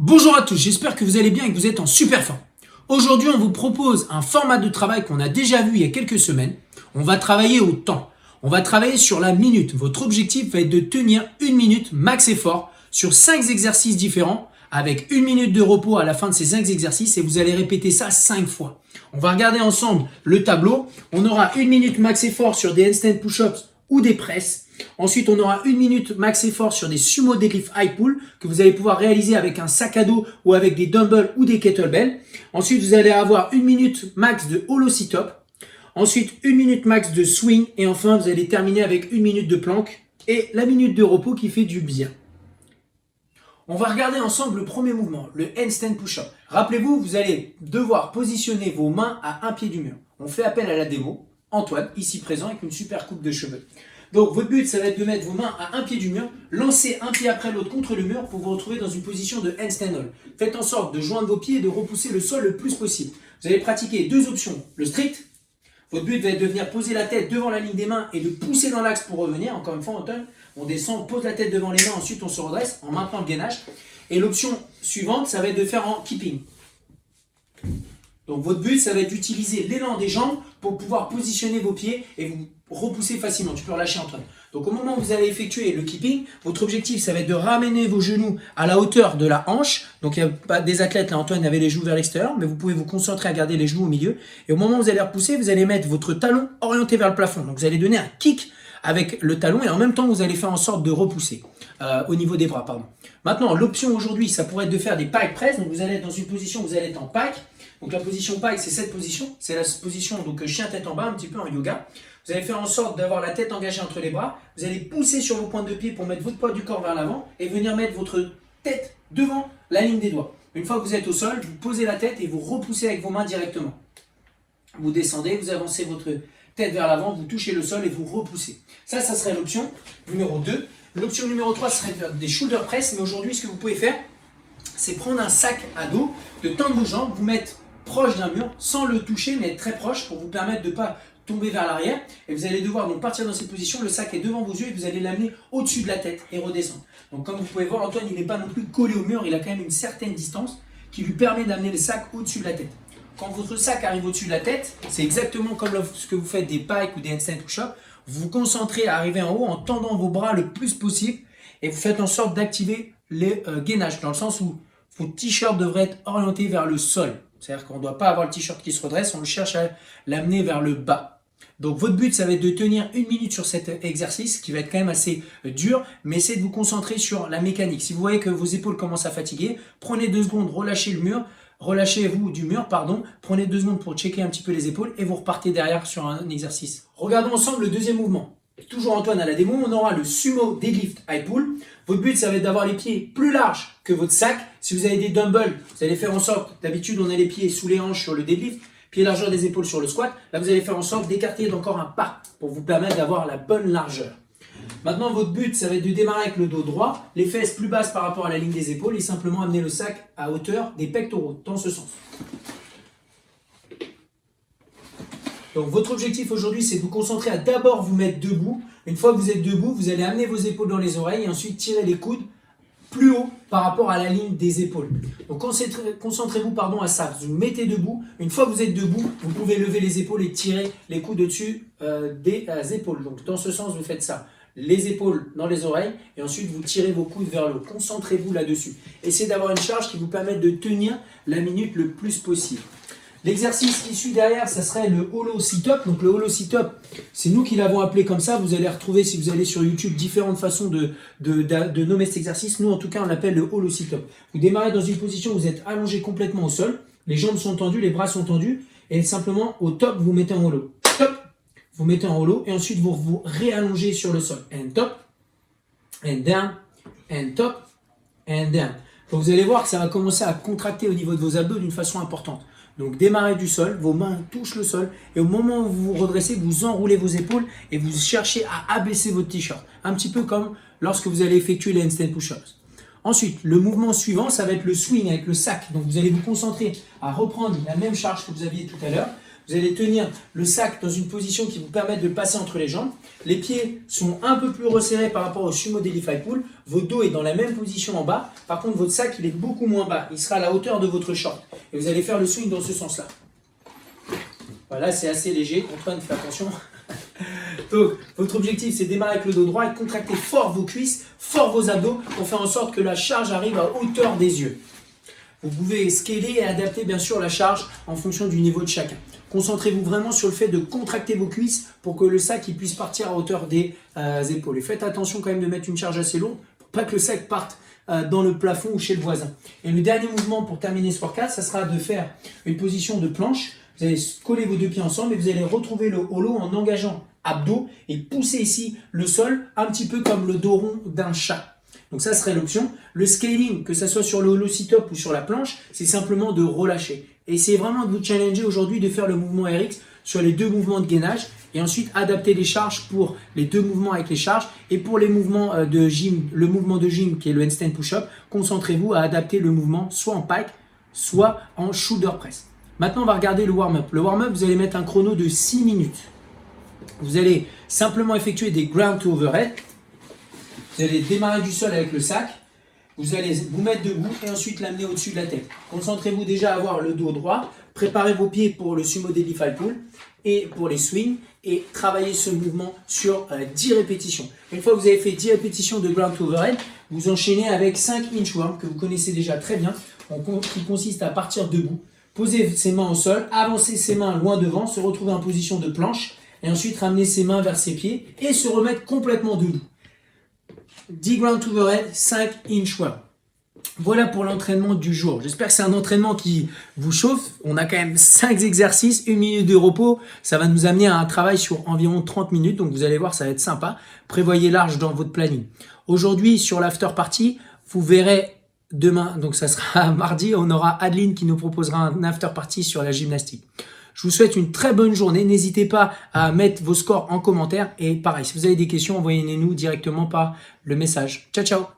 Bonjour à tous, j'espère que vous allez bien et que vous êtes en super forme. Aujourd'hui, on vous propose un format de travail qu'on a déjà vu il y a quelques semaines. On va travailler au temps. On va travailler sur la minute. Votre objectif va être de tenir une minute max effort sur 5 exercices différents avec une minute de repos à la fin de ces 5 exercices et vous allez répéter ça 5 fois. On va regarder ensemble le tableau. On aura une minute max effort sur des handstand push-ups ou des presses. Ensuite, on aura une minute max effort sur des sumo deadlift high pull que vous allez pouvoir réaliser avec un sac à dos ou avec des dumbbells ou des kettlebells. Ensuite, vous allez avoir une minute max de hollow sit-up. Ensuite, une minute max de swing. Et enfin, vous allez terminer avec une minute de planche et la minute de repos qui fait du bien. On va regarder ensemble le premier mouvement, le handstand push-up. Rappelez-vous, vous allez devoir positionner vos mains à un pied du mur. On fait appel à la démo. Antoine, ici présent, avec une super coupe de cheveux. Donc votre but, ça va être de mettre vos mains à un pied du mur, lancer un pied après l'autre contre le mur pour vous retrouver dans une position de handstand hold. Faites en sorte de joindre vos pieds et de repousser le sol le plus possible. Vous allez pratiquer deux options, le strict. Votre but va être de venir poser la tête devant la ligne des mains et de pousser dans l'axe pour revenir. Encore une fois, Antoine, on descend, on pose la tête devant les mains, ensuite on se redresse en maintenant le gainage. Et l'option suivante, ça va être de faire en keeping. Donc votre but, ça va être d'utiliser l'élan des jambes pour pouvoir positionner vos pieds et vous repousser facilement. Tu peux relâcher Antoine. Donc au moment où vous allez effectuer le keeping, votre objectif, ça va être de ramener vos genoux à la hauteur de la hanche. Donc il y a pas des athlètes, là Antoine avait les genoux vers l'extérieur, mais vous pouvez vous concentrer à garder les genoux au milieu. Et au moment où vous allez repousser, vous allez mettre votre talon orienté vers le plafond. Donc vous allez donner un kick avec le talon et en même temps vous allez faire en sorte de repousser au niveau des bras. Maintenant, l'option aujourd'hui, ça pourrait être de faire des pike press. Donc vous allez être dans une position où vous allez être en pike. Donc la position pike, c'est cette position, c'est la position donc chien tête en bas, un petit peu en yoga. Vous allez faire en sorte d'avoir la tête engagée entre les bras. Vous allez pousser sur vos pointes de pied pour mettre votre poids du corps vers l'avant et venir mettre votre tête devant la ligne des doigts. Une fois que vous êtes au sol, vous posez la tête et vous repoussez avec vos mains directement. Vous descendez, vous avancez votre tête vers l'avant, vous touchez le sol et vous repoussez. Ça serait l'option numéro 2. L'option numéro 3 serait de faire des shoulder press, mais aujourd'hui, ce que vous pouvez faire, c'est prendre un sac à dos, de tendre vos jambes, vous mettre proche d'un mur, sans le toucher, mais être très proche pour vous permettre de ne pas tomber vers l'arrière. Et vous allez devoir donc partir dans cette position, le sac est devant vos yeux et vous allez l'amener au-dessus de la tête et redescendre. Donc comme vous pouvez voir, Antoine, il n'est pas non plus collé au mur, il a quand même une certaine distance qui lui permet d'amener le sac au-dessus de la tête. Quand votre sac arrive au-dessus de la tête, c'est exactement comme ce que vous faites des pikes ou des handstand push-up. Vous vous concentrez à arriver en haut en tendant vos bras le plus possible et vous faites en sorte d'activer les gainages, dans le sens où votre t-shirt devrait être orienté vers le sol. C'est-à-dire qu'on ne doit pas avoir le t-shirt qui se redresse, on le cherche à l'amener vers le bas. Donc votre but, ça va être de tenir une minute sur cet exercice qui va être quand même assez dur, mais essayez de vous concentrer sur la mécanique. Si vous voyez que vos épaules commencent à fatiguer, prenez 2 secondes, relâchez-vous du mur, prenez 2 secondes pour checker un petit peu les épaules et vous repartez derrière sur un exercice. Regardons ensemble le deuxième mouvement. Toujours Antoine à la démo, on aura le sumo deadlift high pull. Votre but, ça va être d'avoir les pieds plus larges que votre sac. Si vous avez des dumbbells, vous allez faire en sorte, d'habitude on a les pieds sous les hanches sur le deadlift, pieds largeur des épaules sur le squat. Là, vous allez faire en sorte d'écarter d'encore un pas pour vous permettre d'avoir la bonne largeur. Maintenant, votre but, ça va être de démarrer avec le dos droit, les fesses plus basses par rapport à la ligne des épaules et simplement amener le sac à hauteur des pectoraux, dans ce sens. Donc votre objectif aujourd'hui, c'est de vous concentrer à d'abord vous mettre debout. Une fois que vous êtes debout, vous allez amener vos épaules dans les oreilles et ensuite tirer les coudes plus haut par rapport à la ligne des épaules. Donc concentrez-vous à ça. Vous vous mettez debout. Une fois que vous êtes debout, vous pouvez lever les épaules et tirer les coudes au-dessus des épaules. Donc dans ce sens, vous faites ça. Les épaules dans les oreilles et ensuite vous tirez vos coudes vers le haut. Concentrez-vous là-dessus. Essayez d'avoir une charge qui vous permette de tenir la minute le plus possible. L'exercice qui suit derrière, ça serait le hollow sit-up. Donc le hollow sit-up, c'est nous qui l'avons appelé comme ça. Vous allez retrouver, si vous allez sur YouTube, différentes façons de nommer cet exercice. Nous, en tout cas, on l'appelle le hollow sit-up. Vous démarrez dans une position où vous êtes allongé complètement au sol. Les jambes sont tendues, les bras sont tendus. Et simplement, au top, vous mettez en hollow. Top, vous mettez en hollow. Et ensuite, vous vous réallongez sur le sol. And top, and down, and top, and down. Donc vous allez voir que ça va commencer à contracter au niveau de vos abdos d'une façon importante. Donc démarrez du sol, vos mains touchent le sol et au moment où vous vous redressez, vous enroulez vos épaules et vous cherchez à abaisser votre t-shirt. Un petit peu comme lorsque vous allez effectuer les handstand push-ups. Ensuite, le mouvement suivant, ça va être le swing avec le sac. Donc vous allez vous concentrer à reprendre la même charge que vous aviez tout à l'heure. Vous allez tenir le sac dans une position qui vous permet de le passer entre les jambes. Les pieds sont un peu plus resserrés par rapport au Sumo Deadlift Pull. Votre dos est dans la même position en bas. Par contre, votre sac, il est beaucoup moins bas. Il sera à la hauteur de votre short. Et vous allez faire le swing dans ce sens-là. Voilà, c'est assez léger. Antoine, fais attention. Donc, votre objectif, c'est de démarrer avec le dos droit et contracter fort vos cuisses, fort vos abdos pour faire en sorte que la charge arrive à hauteur des yeux. Vous pouvez scaler et adapter bien sûr la charge en fonction du niveau de chacun. Concentrez-vous vraiment sur le fait de contracter vos cuisses pour que le sac il puisse partir à hauteur des épaules. Et faites attention quand même de mettre une charge assez lourde pour pas que le sac parte dans le plafond ou chez le voisin. Et le dernier mouvement pour terminer ce workout, ça sera de faire une position de planche. Vous allez coller vos deux pieds ensemble et vous allez retrouver le hollow en engageant abdos et pousser ici le sol un petit peu comme le dos rond d'un chat. Donc ça serait l'option. Le scaling, que ce soit sur le hollow sit-up ou sur la planche, c'est simplement de relâcher. Essayez vraiment de vous challenger aujourd'hui de faire le mouvement RX sur les deux mouvements de gainage et ensuite adapter les charges pour les deux mouvements avec les charges. Et pour les mouvements de gym, le mouvement de gym qui est le handstand push-up, concentrez-vous à adapter le mouvement soit en pike, soit en shoulder press. Maintenant, on va regarder le warm-up. Le warm-up, vous allez mettre un chrono de 6 minutes. Vous allez simplement effectuer des ground to overhead. Vous allez démarrer du sol avec le sac. Vous allez vous mettre debout et ensuite l'amener au-dessus de la tête. Concentrez-vous déjà à avoir le dos droit. Préparez vos pieds pour le Sumo Deadlift Pull et pour les swings. Et travaillez ce mouvement sur 10 répétitions. Une fois que vous avez fait 10 répétitions de ground to overhead, vous enchaînez avec 5 inchworm que vous connaissez déjà très bien, qui consiste à partir debout. Poser ses mains au sol, avancer ses mains loin devant, se retrouver en position de planche et ensuite ramener ses mains vers ses pieds et se remettre complètement debout. 10 ground to overhead, 5 inchworm. Voilà pour l'entraînement du jour. J'espère que c'est un entraînement qui vous chauffe. On a quand même 5 exercices, 1 minute de repos. Ça va nous amener à un travail sur environ 30 minutes. Donc vous allez voir, ça va être sympa. Prévoyez large dans votre planning. Aujourd'hui, sur l'after party, vous verrez demain, donc ça sera mardi, on aura Adeline qui nous proposera un after party sur la gymnastique. Je vous souhaite une très bonne journée. N'hésitez pas à mettre vos scores en commentaire. Et pareil, si vous avez des questions, envoyez-les-nous directement par le message. Ciao, ciao!